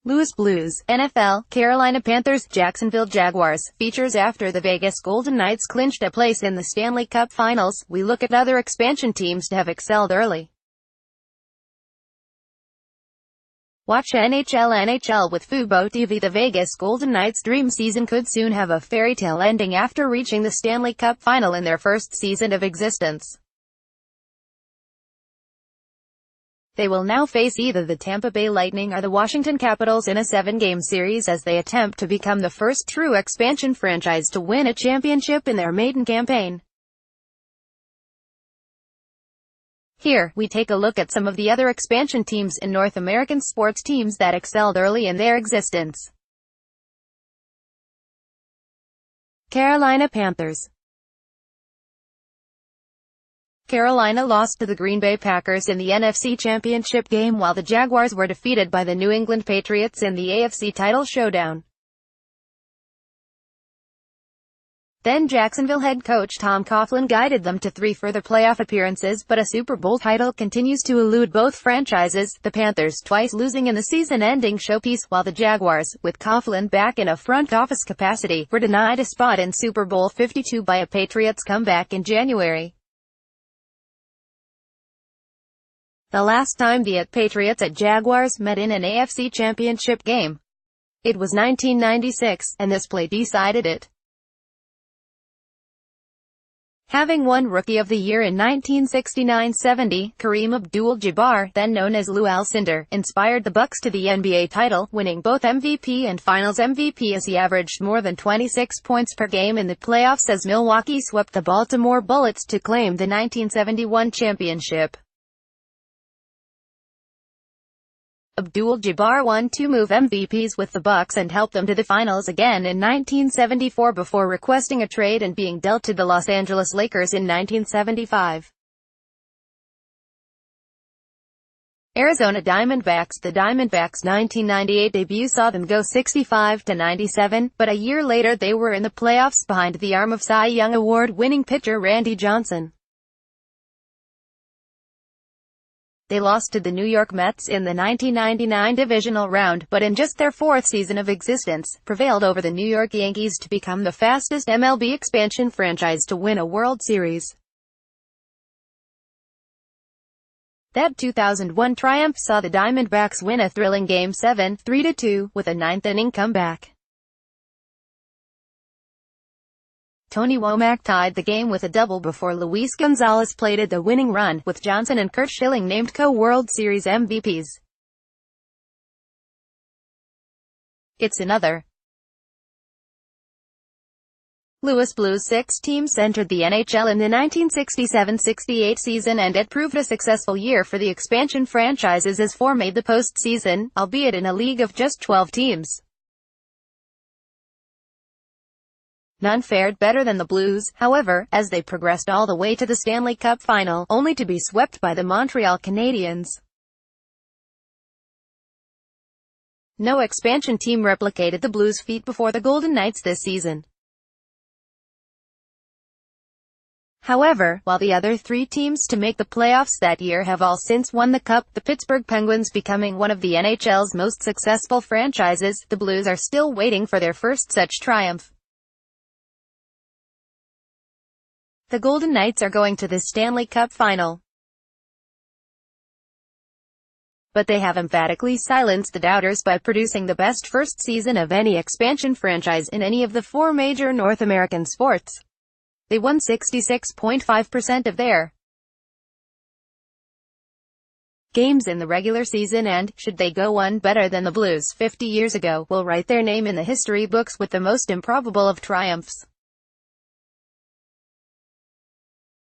Louis Blues, NFL, Carolina Panthers, Jacksonville Jaguars, features after the Vegas Golden Knights clinched a place in the Stanley Cup Finals. We look at other expansion teams to have excelled early. Watch NHL with Fubo TV. The Vegas Golden Knights' dream season could soon have a fairy tale ending after reaching the Stanley Cup Final in their first season of existence. They will now face either the Tampa Bay Lightning or the Washington Capitals in a 7-game series as they attempt to become the first true expansion franchise to win a championship in their maiden campaign. Here, we take a look at some of the other expansion teams in North American sports, teams that excelled early in their existence. Carolina Panthers. Carolina lost to the Green Bay Packers in the NFC Championship game, while the Jaguars were defeated by the New England Patriots in the AFC title showdown. Then Jacksonville head coach Tom Coughlin guided them to 3 further playoff appearances, but a Super Bowl title continues to elude both franchises, the Panthers twice losing in the season-ending showpiece, while the Jaguars, with Coughlin back in a front office capacity, were denied a spot in Super Bowl 52 by a Patriots comeback in January. The last time the Patriots at Jaguars met in an AFC Championship game, it was 1996, and this play decided it. Having won Rookie of the Year in 1969-70, Kareem Abdul-Jabbar, then known as Lou Alcindor, inspired the Bucks to the NBA title, winning both MVP and Finals MVP as he averaged more than 26 points per game in the playoffs as Milwaukee swept the Baltimore Bullets to claim the 1971 championship. Abdul-Jabbar won 2 move MVPs with the Bucks and helped them to the finals again in 1974 before requesting a trade and being dealt to the Los Angeles Lakers in 1975. Arizona Diamondbacks. The Diamondbacks' 1998 debut saw them go 65-97, but a year later they were in the playoffs behind the arm of Cy Young Award-winning pitcher Randy Johnson. They lost to the New York Mets in the 1999 divisional round, but in just their 4th season of existence, prevailed over the New York Yankees to become the fastest MLB expansion franchise to win a World Series. That 2001 triumph saw the Diamondbacks win a thrilling Game 7, 3-2, with a 9th-inning comeback. Tony Womack tied the game with a double before Luis Gonzalez plated the winning run, with Johnson and Curt Schilling named co-World Series MVPs. It's another Louis Blues. 6 teams entered the NHL in the 1967-68 season, and it proved a successful year for the expansion franchises as 4 made the postseason, albeit in a league of just 12 teams. None fared better than the Blues, however, as they progressed all the way to the Stanley Cup Final, only to be swept by the Montreal Canadiens. No expansion team replicated the Blues' feat before the Golden Knights this season. However, while the other 3 teams to make the playoffs that year have all since won the Cup, the Pittsburgh Penguins becoming one of the NHL's most successful franchises, the Blues are still waiting for their first such triumph. The Golden Knights are going to the Stanley Cup Final, but they have emphatically silenced the doubters by producing the best first season of any expansion franchise in any of the 4 major North American sports. They won 66.5% of their games in the regular season and, should they go one better than the Blues 50 years ago, will write their name in the history books with the most improbable of triumphs.